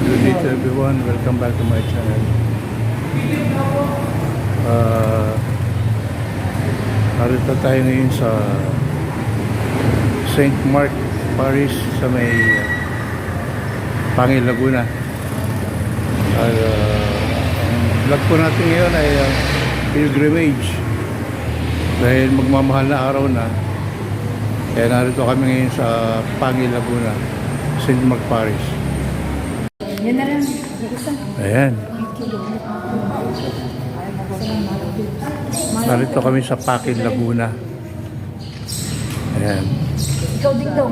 Good day to everyone. Welcome back to my channel. Narito tayo ngayon sa St. Mark Parish sa may Pangil, Laguna. Ang vlog po natin ngayon ay pilgrimage dahil magmamahal na araw na. Kaya narito kami ngayon sa Pangil, Laguna, St. Mark Parish. Yan na lang. Ayan. Narito kami sa Pangil, Laguna. Ayan. Ikaw dito.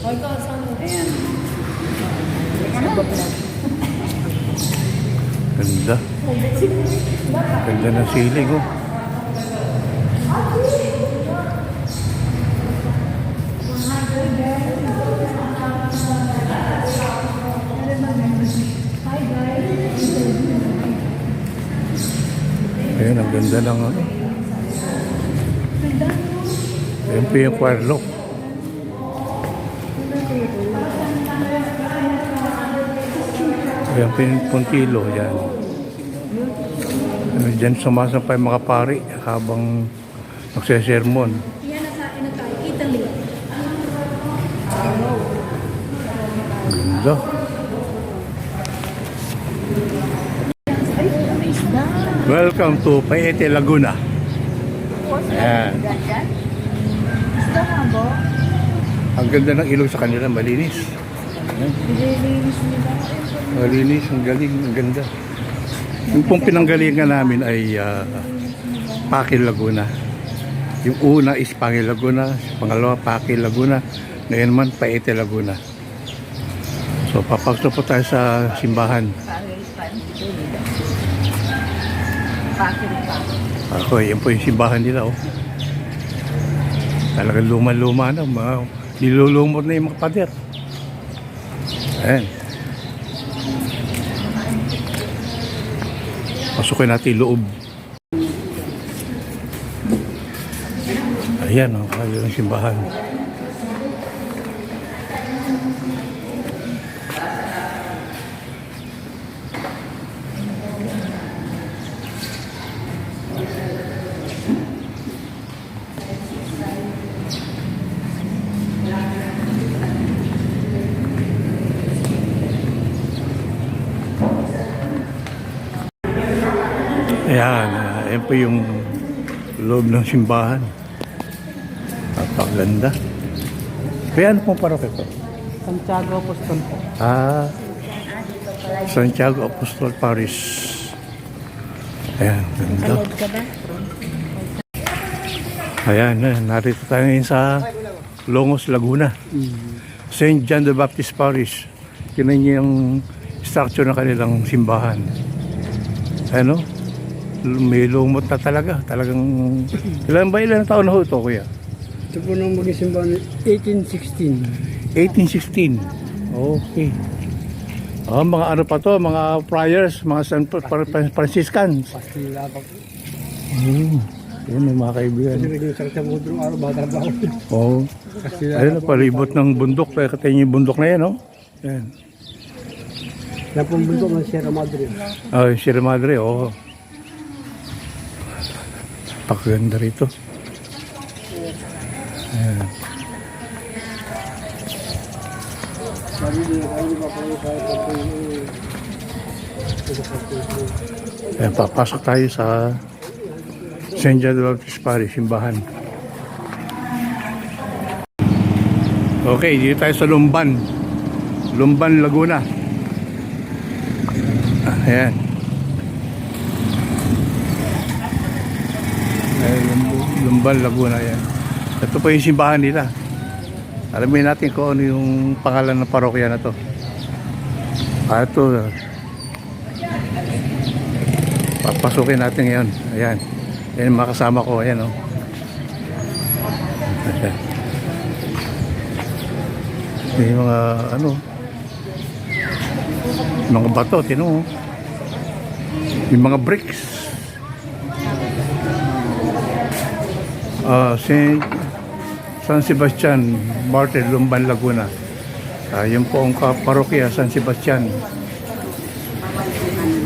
Ayan. Ganda. Ganda ng silig, oh. Ayan, ang ganda ng ano. Ayan po yung choir lock. Ayan po yung puntilo. Ayan. Diyan sumasampay mga pari habang nagsesermon. Yan na sa akin na tayo. Italy. Ganda. Welcome to Paete, Laguna. Ayan. Gusto nga ba? Ang ganda ng ilog sa kanila, malinis. Ayan. Nililinis nila. Malinis, ang galing, ang ganda. Yung pong pinanggalingan namin ay Pangil, Laguna. Yung una is Pangil, Laguna. Pangalawa, Pangil, Laguna. Ngayon naman, Paete, Laguna. So, papasok po tayo sa simbahan. Ako, yan po yung simbahan nila, oh. Talagang luma-luma na, nilulumot na yung mga pader. Ayan. Pasukin natin loob. Ayan, oh, yung simbahan. Ayan, ayan po yung loob ng simbahan. Napakaganda. Kaya ano pong parokya ito? Santiago Apostol po. Santiago Apostol Parish. Ayan, ganda. Alod ka ba? Ayan, narito tayo ngayon sa Longos, Laguna. St. John the Baptist Parish. Yun yung structure ng kanilang simbahan. Ano? May lumot na talaga. Talagang, ilang taon na ho ito, kuya? Ito po nung maging simbahan, 1816. 1816. Okay. Mga ano pa to, mga friars, mga San Franciscans. Pastila pa po. Yun yung mga kaibigan. Kasi naging sakit sa mudrong araw, bata pa ako. Oo. Pastila Ayun, palibot ng bundok. Kaya katayin yung bundok na yan, oh. Yan. Napong bundok ng Sierra Madre. Yung Sierra Madre, oo. Pakaganda rito. Ayan. Ayan, papasok tayo sa St. John the Baptist Parish, simbahan. Okay, dito tayo sa Lumban. Lumban, Laguna. Ayan. Lumban, Laguna, yan. Ito po yung simbahan nila. Alamin natin kung ano yung pangalan ng parokya na to. Ito. Papasukin natin ngayon. Ayan. Yan yung makasama ko. Ayan, oh. Ayan. Yung mga ano, mga bato, tino. Yung mga bricks. San Sebastian Martir, Lumban, Laguna. Yun po ang parokya, San Sebastian.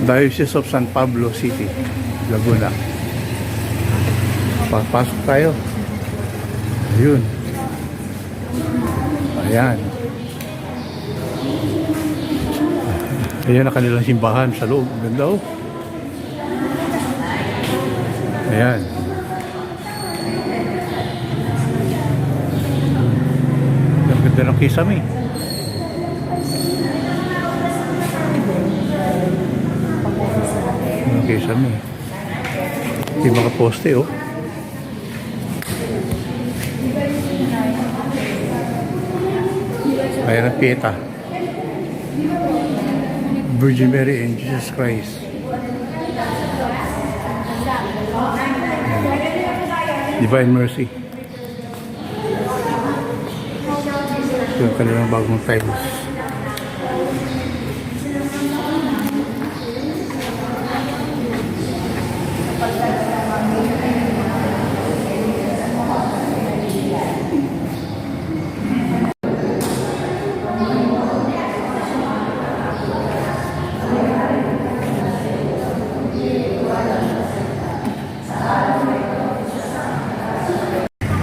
Diocese of San Pablo City, Laguna. Papasok tayo. Ayun. Ayan. Ayan ang kanilang simbahan sa loob. Ganda oh. Ayan. Ang ganda ng kisame. Ang kisame. Yung mga poste oh. Ayan ang Pieta. Virgin Mary and Jesus Christ. Divine Mercy. Ito yung kanilang bagong tiles.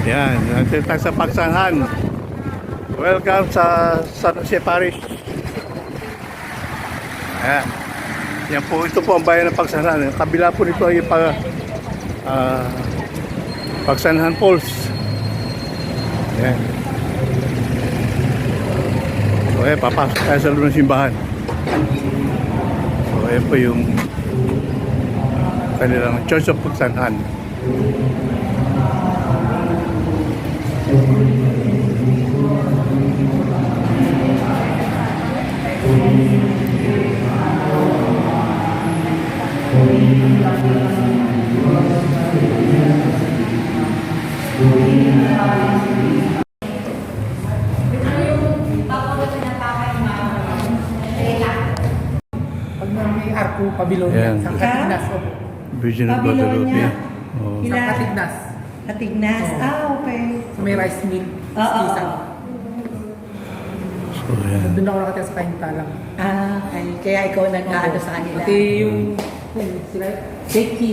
Yan, nandito tayo sa Pagsanhan. Welcome sa San Jose Parish. Ayan. Yan po, ito po ang bayan ng Pagsanhan. Kabila po nito ay Pagsanhan Falls. Ayan. So, ayan, papasok tayo sa loob ng simbahan. So, ayan po yung kanilang Church of Pagsanhan. Pag may Arco Pabilonia, Ayan. sa Katignas. Virgin of Guadalupe. Oh. Sa Katignas. Katignas. Okay. Sa may rice mill. Oo. Isa. So, ayan. Doon ako nakatira sa Kaintalang. Okay. Kaya ikaw nag-aano sa kanila. Pati yung sila, Becky.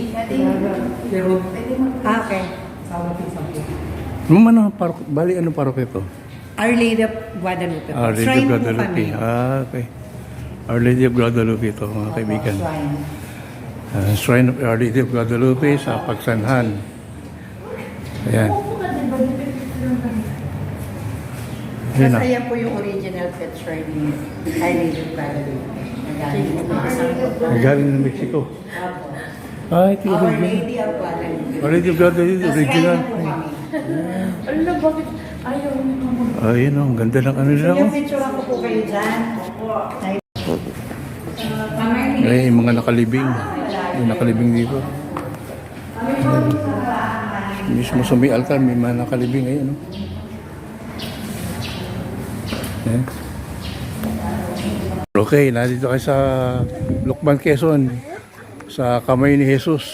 Pero, Okay. sa ating sabi. Ano parok? Bali, ano parok ito? Our Lady of Guadalupe. Our Lady Shrine of po Guadalupe. kami. Okay. Our Lady of Guadalupe ito, mga kaibigan. Shrine. Shrine of Our Lady of Guadalupe sa Pagsanhan. Ayan. Ayan na. Basta yan po yung original pet shrine ni Our Lady of Guadalupe. Galing ng Mexico. Ah, ito yung Our original. Lady of Guadalupe. Our Lady of Guadalupe, original. Shrine po kami. Ano, bakit ayaw nito mo? Ayun oh, ang ganda ng ano nila. Yung Oh. picture ko po kayo dyan. Ay, kamay ni Ay, yung mga nakalibing. Yung nakalibing dito. Ayan. Mismo sa may altar, may mga nakalibing. Ayun oh. Ayan. Okay, nandito kayo sa Lukban, Quezon. Sa kamay ni Jesus.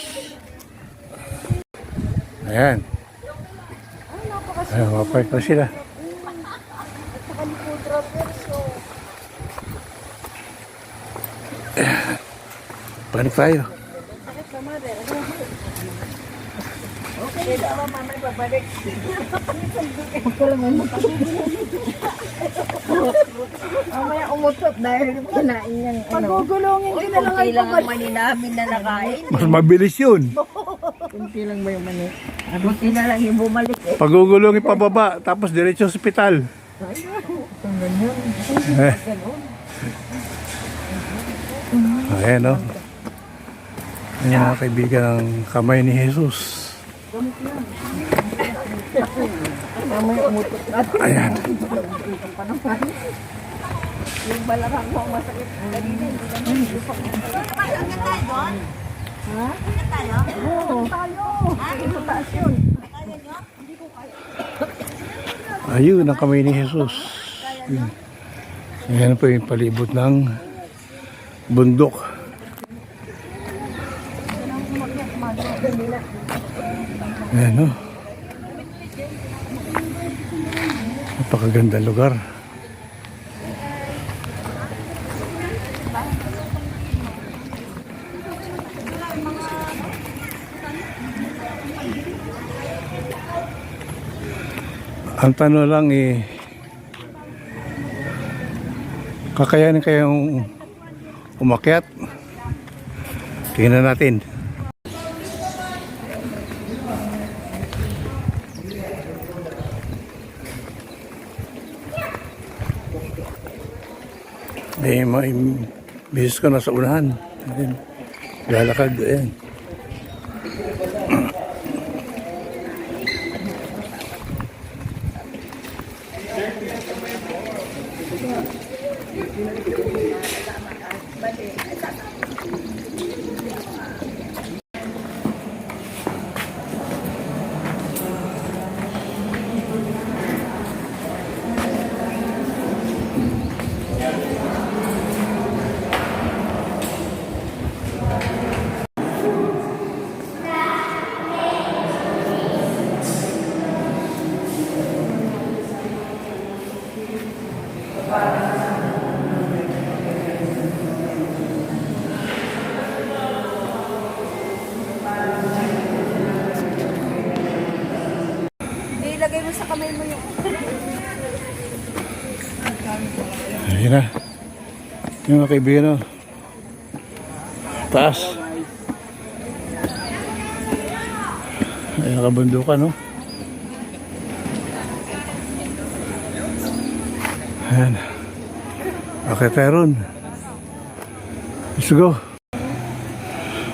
Ayan. Ayan, mapark na sila. Panik tayo. Mamaya umutot dahil kinain niyang ano. Pagugulungin ko na lang ay mani namin na nakain. Mas mabilis yun. Kunti lang ba yung mani? Kunti na lang yung bumalik eh. Pagugulongin pababa, tapos diretso sa ospital. Eh. Ayan o. Ayan mga kaibigan ang kamay ni Jesus. Mamaya umutot na. Ayan. Yung balakang ko ang masakit. Kanina hindi lang. Ha? Oo. Sa taas yun. Ayun ang kamay ni Jesus. Ayan po yung palibot ng bundok. Ayan o. Napakaganda lugar. Ang tanong lang kakayanin kayong umakyat? Tingnan natin. May bisis ko na sa unahan. Ayan. Lalakad. Ayan. Ilagay mo sa kamay mo yung... Ayan na. Yung mga kaibigan, no? Taas. Ayan, nakabundukan, no? Ayan. Okay tayo ron. Let's go.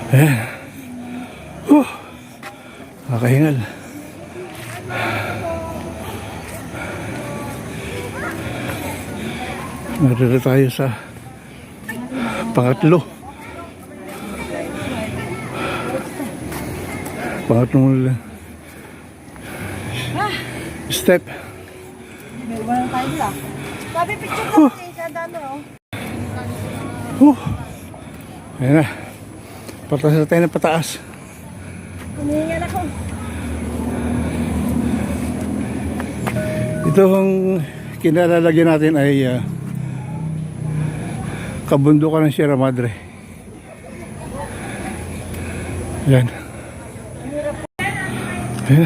Ayan. Nakahingal. Narito tayo sa pangatlong step. May iwan tayo lang. Sabi picture ko kasi sa dano. Ayan na. Pataas na tayo ng pataas. Humihingal ako. Ito ang kinalalagyan natin ay kabundukan ng Sierra Madre. Yan. Ayan.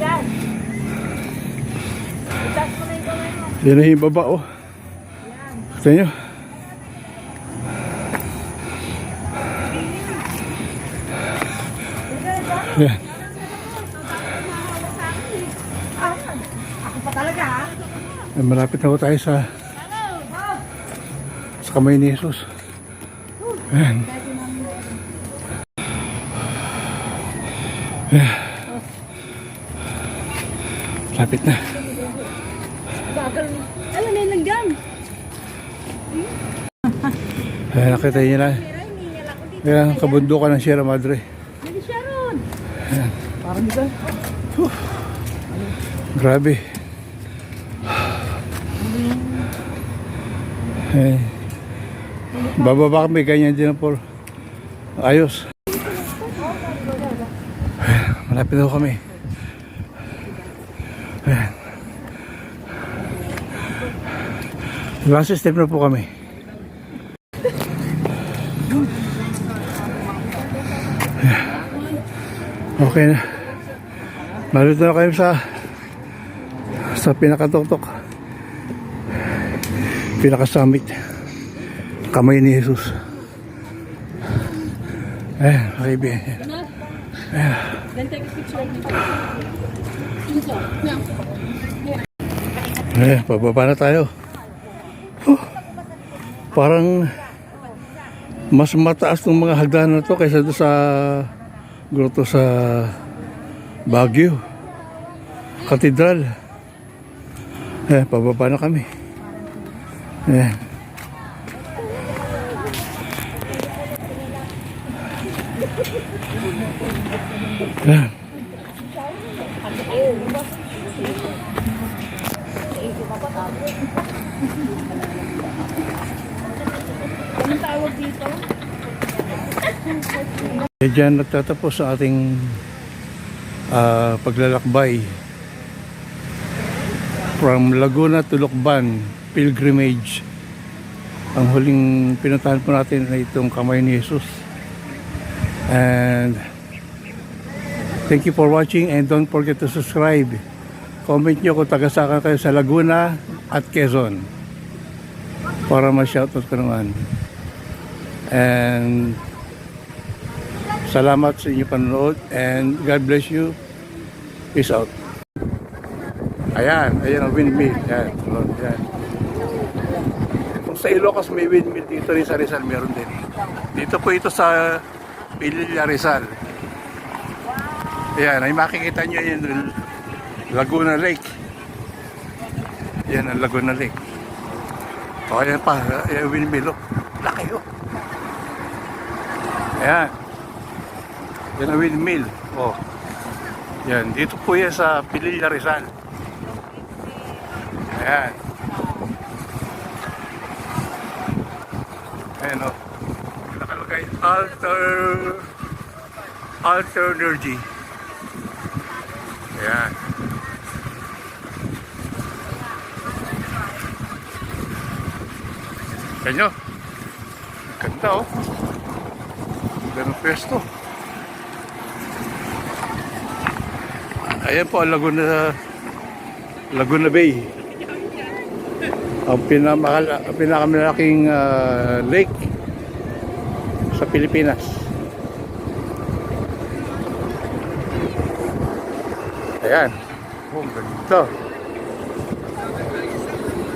Yan. Itas mo na yung kamay mo. Yan na yung baba, oh. Kita nyo? Yan. Ako pa talaga ha. Malapit na po tayo sa kamay ni Jesus. Ayan. Ayan. Lapit na. Ano na yung dyan? Ayan, nakita nyo na. Ayan, kabundukan ng Sierra Madre. Hindi siya ron. Ayan. Parang dito. Grabe. Eh, bababa kami, ganyan din po. Ayos. Malapit daw kami. Last step na po kami. Okay na. Malito na kayo sa pinakatuktok. Pinaka-summit. Kamay ni Jesus. Ayan, kaibigan. Ayan, pababa na tayo. Parang mas mataas ng mga hagdanan na to kaysa doon sa grotto sa Baguio Cathedral. Ayan, pababa na kami. Ayan. Ayan. Anong tawag dito? Diyan nagtatapos sa ating paglalakbay from Laguna to Lucban pilgrimage. Ang huling pinuntahan po natin ay itong kamay ni Jesus, and Thank you for watching and don't forget to subscribe. Comment nyo kung taga-saan kayo sa Laguna at Quezon para ma-shoutout ko naman. And salamat sa inyong panonood and God bless you. Peace out. Ayan ang windmill. Ayan. Kung sa Ilocos may windmill, dito rin sa Rizal meron din. Dito po ito sa Pililla, Rizal. Ayan, ay makikita nyo yung Laguna Lake. Yan ang Laguna Lake. O, ayan pa, ayan windmill. Laki oh. Ayan. Yan ang windmill. O. Yan, dito po yan sa Pililla, Rizal. Ayan. Ayan o. Nakalagay, Alter Energy. Ayan. Kanyo. Ganda oh. Ganun pwesto. Ayan po ang Laguna Bay. Ang pinakamalaking lake sa Pilipinas. Ayan. Oh, ganda.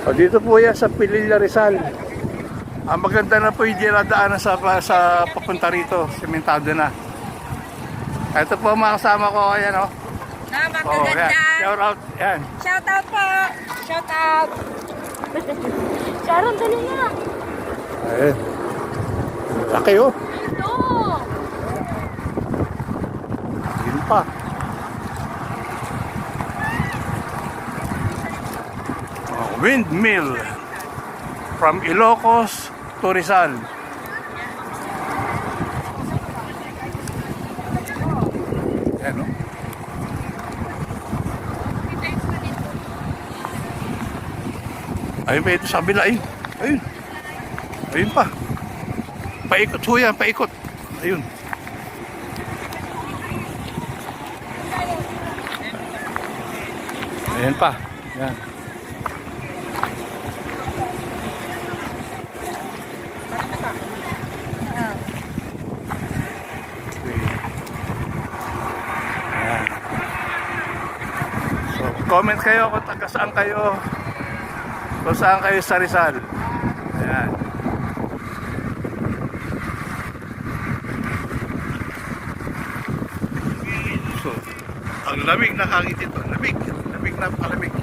O, dito po yan sa Pililla, Rizal. Ang maganda na po yung dinadaanan sa papunta rito. Sementado na. Ito po mga kasama ko. Ayan o. Oh, yan. Shout out. Yan. Shout out po! Shout out! Sharon, dali nga! Ayan. Laki oh. Ito! Yun pa. Windmill from Ilocos to Rizal. Ayan o. Ayun pa ito sa kabila eh. Ayun. Ayun pa. Paikot ho yan, paikot. Ayun. Ayan pa. Yan. Ayan. So, comment kayo kung taga saan kayo. Kung saan kayo sa Rizal. Ayan. So, ang lamig na hangin dito. Lamig na palamig.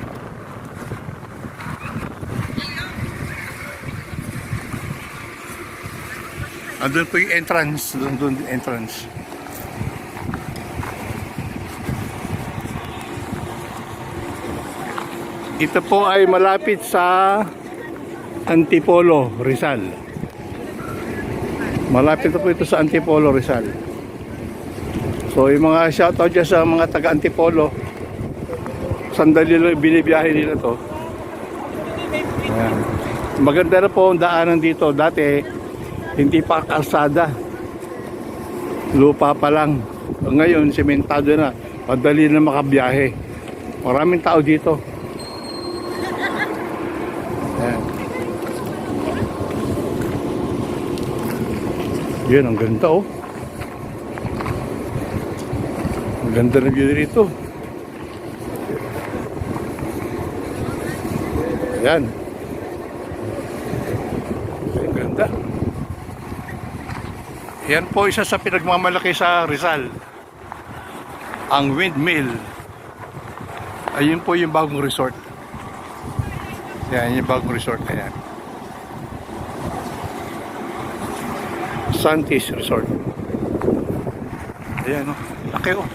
Andun po yung entrance. Andun yung entrance. Ito po ay malapit sa Antipolo, Rizal. Malapit po ito sa Antipolo, Rizal. So yung mga shoutout dyan sa mga taga Antipolo, sandali lang binibiyahe nila to. Ayan. Maganda na po ang daanan dito. Dati hindi pa kalsada, lupa pa lang. Ngayon sementado na, madali na makabiyahe. Maraming tao dito. Ayan. Yan, ang ganda oh. Ang ganda na view dito. Ayan. Ang ganda. Yan po isa sa pinagmamalaki sa Rizal. Ang windmill. Ayun po yung bagong resort. Yan, yung bagong resort na yan. Santis Resort. Ayan o, laki o.